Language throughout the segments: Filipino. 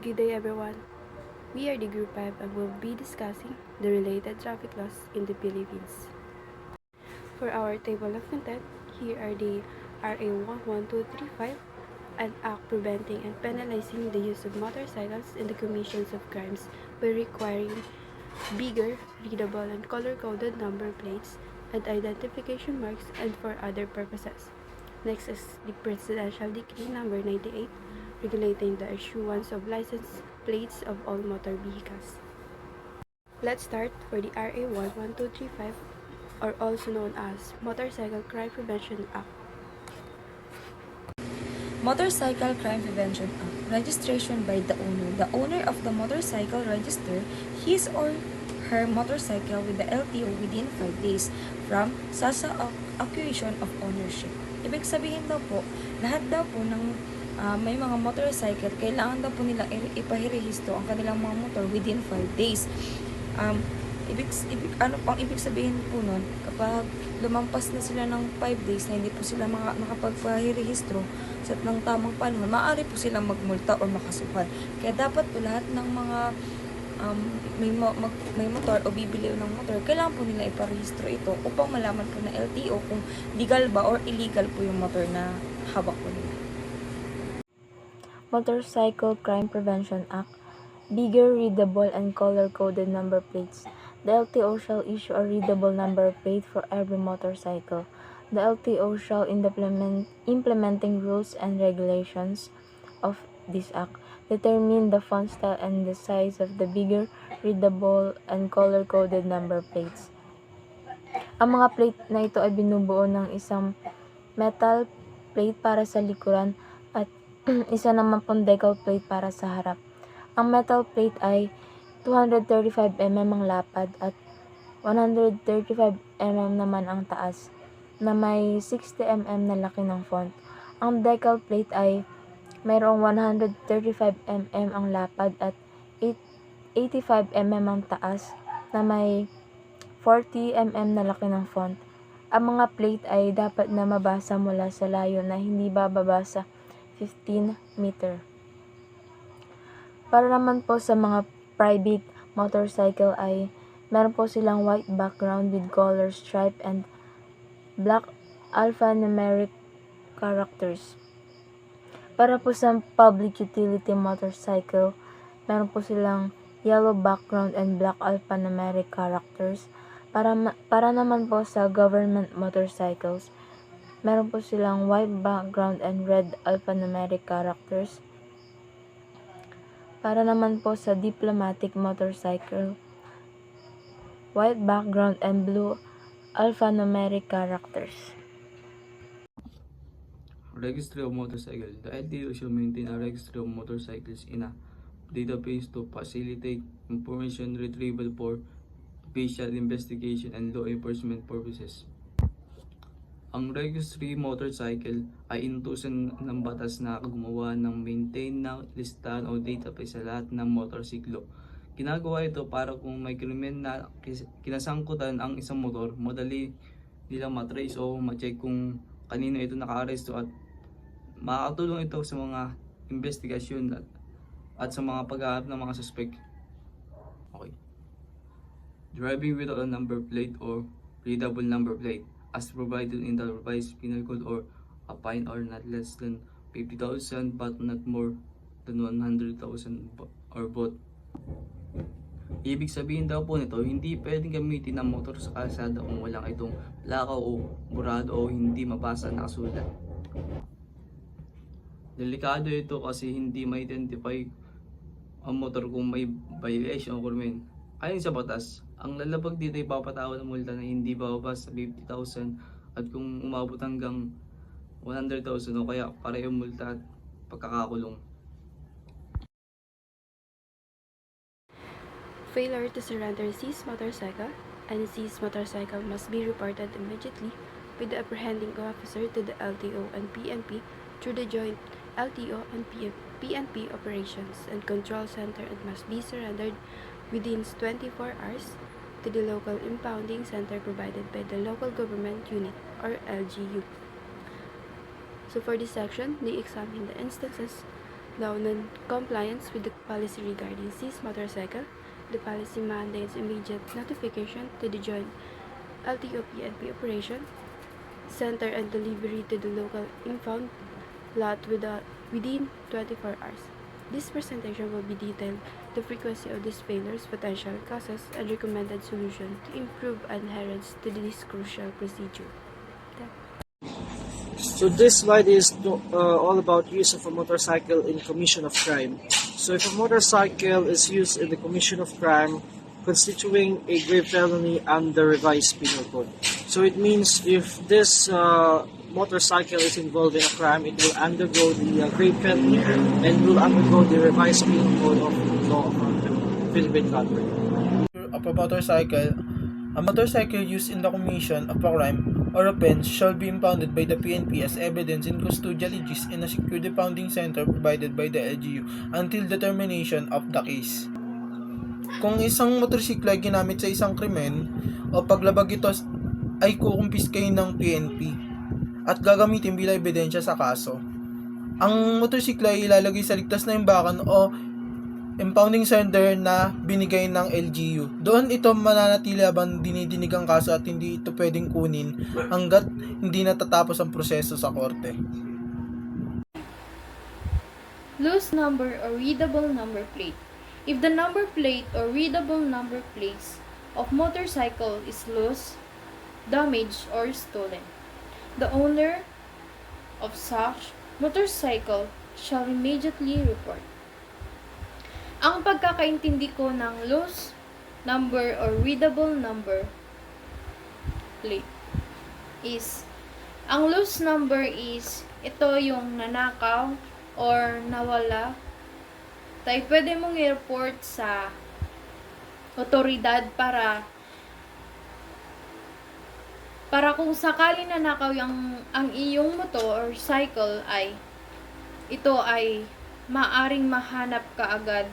Good day everyone. We are the Group 5 and will be discussing the related traffic laws in the Philippines. For our table of content, here are the RA 11235, an act preventing and penalizing the use of motorcycles in the commissions of crimes by requiring bigger, readable, and color-coded number plates and identification marks and for other purposes. Next is the Presidential Decree number 98, regulating the issuance of license plates of all motor vehicles. Let's start for the RA 11235, or also known as Motorcycle Crime Prevention Act. Motorcycle Crime Prevention Act. Registration by the owner. The owner of the motorcycle register his or her motorcycle with the LTO within 5 days from sa acquisition of ownership. Ibig sabihin daw po, lahat daw po ng may mga motorcycle, kailangan daw po nila ipahirehistro ang kanilang mga motor within 5 days. Ibig sabihin po nun, kapag lumampas na sila ng 5 days na hindi po sila nakapagpahirehistro sa ng tamang panahon, maaari po silang magmulta o makasuhan. Kaya dapat po lahat ng mga may motor o bibili ng motor, kailangan po nila iparehistro ito upang malaman po na LTO kung legal ba or illegal po yung motor na hawak po nila. Motorcycle Crime Prevention Act. Bigger, readable, and color-coded number plates. The LTO shall issue a readable number plate for every motorcycle. The LTO shall implementing rules and regulations of this act determine the font style and the size of the bigger, readable, and color-coded number plates. Ang mga plate na ito ay binubuo ng isang metal plate para sa likuran at isa naman pong decal plate para sa harap. Ang metal plate ay 235 mm ang lapad at 135 mm naman ang taas na may 60 mm na laki ng font. Ang decal plate ay mayroong 135 mm ang lapad at 85 mm ang taas na may 40 mm na laki ng font. Ang mga plate ay dapat na mabasa mula sa layo na hindi bababa sa 15 meter. Para naman po sa mga private motorcycle ay meron po silang white background with color stripe and black alphanumeric characters. Para po sa public utility motorcycle, meron po silang yellow background and black alphanumeric characters. Para naman po sa government motorcycles, meron po silang white background and red alphanumeric characters. Para naman po sa diplomatic motorcycle, white background and blue alphanumeric characters. Registry of motorcycle. The LTO shall maintain a registry of motorcycles in a database to facilitate information retrieval for official investigation and law enforcement purposes. Ang registry motorcycle ay inutusan ng batas na gumawa ng maintain na listahan o database sa lahat ng motorsiklo. Ginagawa ito para kung may krimen na kinasangkutan ang isang motor, madali nilang matrace o ma-check kung kanino ito naka-aresto at makakatulong ito sa mga investigasyon at sa mga paghahanap ng mga suspect. Okay. Driving without a number plate or readable number plate as provided in the revised penal code or a fine or not less than 50,000 but not more than 100,000 or both. Ibig sabihin daw po nito, hindi pwedeng gamitin ang motor sa kalsada kung walang itong lakaw o burado o hindi mabasa na kasulat. Delikado ito kasi hindi ma-identify ang motor kung may violation o krimen. Ayon sa batas, ang lalabag dito ay papatawad ng multa na hindi bababa sa 50,000 at kung umabot hanggang 100,000 o kaya parehong multa at pagkakakulong. Failure to surrender seized motorcycle. Any seized motorcycle must be reported immediately with the apprehending officer to the LTO and PNP through the joint LTO and PNP operations and control center and must be surrendered within 24 hours to the local impounding center provided by the local government unit or LGU. So for this section, they examine the instances Law non-compliance with the policy regarding seized motorcycle. The policy mandates immediate notification to the joint LTO-PNP operation center and delivery to the local impound lot within 24 hours. This presentation will be detailed the frequency of these failures, potential causes, and recommended solution to improve adherence to this crucial procedure. So this slide is all about use of a motorcycle in commission of crime. So if a motorcycle is used in the commission of crime, constituting a grave felony under revised penal code. So it means if this motorcycle is involved in a crime, it will undergo the grave felony and will undergo the revised penal code of law of the Philippine country. Of a motorcycle used in the commission of a crime or offense shall be impounded by the PNP as evidence in custodial legis in a secure impounding center provided by the LGU until the termination of the case. Kung isang motorsiklo ay ginamit sa isang krimen o paglabag ito ay kukumpiskahin ng PNP at gagamitin bilang ebidensya sa kaso. Ang motorsiklo ay ilalagay sa ligtas na imbakan o impounding center na binigay ng LGU. Doon ito mananatili habang dinidinig ang kaso at hindi ito pwedeng kunin hanggat hindi natatapos ang proseso sa korte. Loose number or readable number plate. If the number plate or readable number plates of motorcycle is loose, damaged, or stolen, the owner of such motorcycle shall immediately report. Ang pagkakaintindi ko ng loose number or readable number plate is, ang loose number is, ito yung nanakaw or nawala, tayo pwede mong i-report sa otoridad para kung sakali nanakaw ang iyong motor or cycle ay ito ay maaring mahanap kaagad.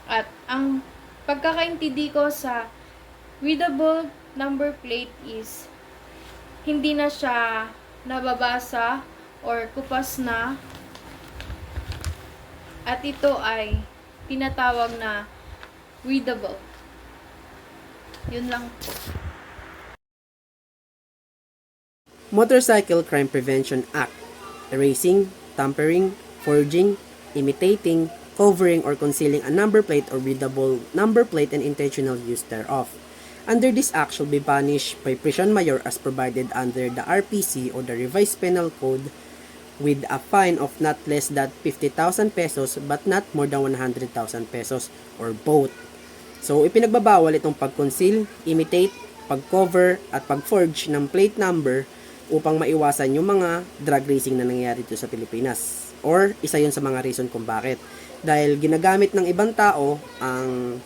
At ang pagkakaintindi ko sa readable number plate is hindi na siya nababasa or kupas na, at ito ay tinatawag na readable. Yun lang po. Motorcycle Crime Prevention Act: erasing, tampering, forging, imitating, covering or concealing a number plate or readable number plate and intentional use thereof. Under this act shall be punished by prison mayor as provided under the RPC or the Revised Penal Code with a fine of not less than 50,000 pesos but not more than 100,000 pesos or both. So ipinagbabawal itong pag-conceal, imitate, pag-cover at pag-forge ng plate number upang maiwasan yung mga drug racing na nangyayari dito sa Pilipinas. Or isa yun sa mga reason kung bakit. Dahil ginagamit ng ibang tao ang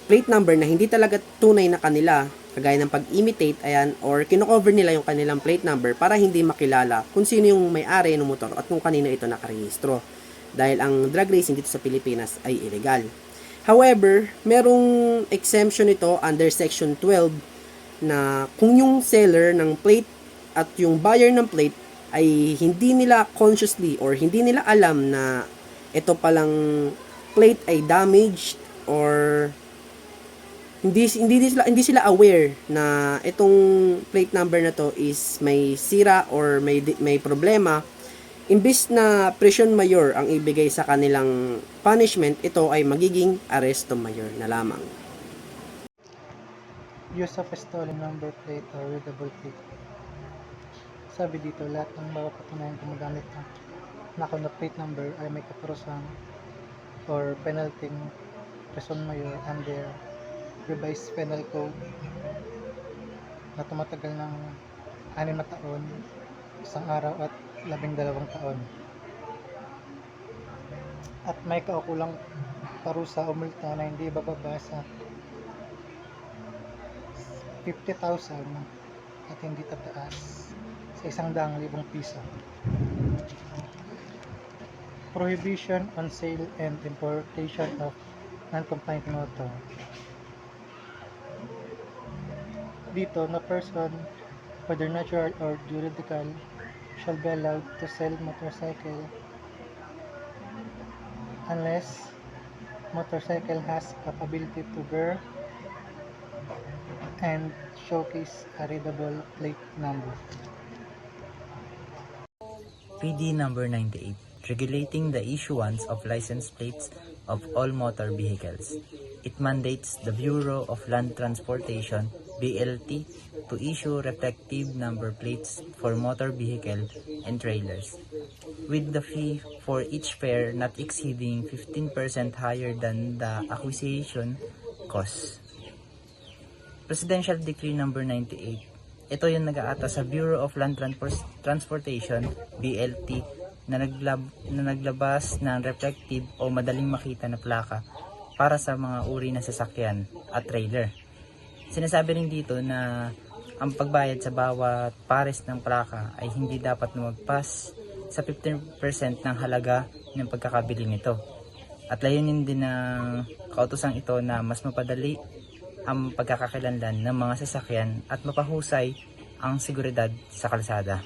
plate number na hindi talaga tunay na kanila, kagaya ng pag-imitate, ayan, or kino-cover nila yung kanilang plate number para hindi makilala kung sino yung may-ari ng motor at kung kanino ito nakarehistro. Dahil ang drug racing dito sa Pilipinas ay illegal. However, merong exemption ito under Section 12 na kung yung seller ng plate at yung buyer ng plate ay hindi nila consciously or hindi nila alam na ito palang plate ay damaged or hindi sila aware na itong plate number na to is may sira or may problema, imbis na prison mayor ang ibigay sa kanilang punishment, ito ay magiging aresto mayor na lamang. Use of a stolen number plate or readable plate. Sabi dito, lahat ng mapapatunayan gumagamit ng nakaw na plate number ay may kaparusahan or penalty prison mayor under Revised Penal Code na tumatagal ng 6 na taon, 1 araw at 12 taon. At may kaukulang parusa o multa na hindi bababa sa 50,000 at hindi tataas sa 100,000 piso. Prohibition on sale and importation of non-compliant motor. Dito, no person, whether natural or juridical, shall be allowed to sell motorcycle unless motorcycle has capability to bear and showcase a readable plate number. PD number 98, regulating the issuance of license plates of all motor vehicles. It mandates the Bureau of Land Transportation, BLT, to issue reflective number plates for motor vehicle and trailers, with the fee for each pair not exceeding 15% higher than the acquisition cost. Presidential Decree number 98. Ito yung nag-aata sa Bureau of Land Transportation, BLT, na naglabas ng reflective o madaling makita na plaka para sa mga uri ng sasakyan at trailer. Sinasabi rin dito na ang pagbayad sa bawat pares ng plaka ay hindi dapat lumagpas sa 15% ng halaga ng pagkakabili nito. At layunin din ng kautosang ito na mas mapadali ang pagkakakilanlan ng mga sasakyan at mapahusay ang seguridad sa kalsada.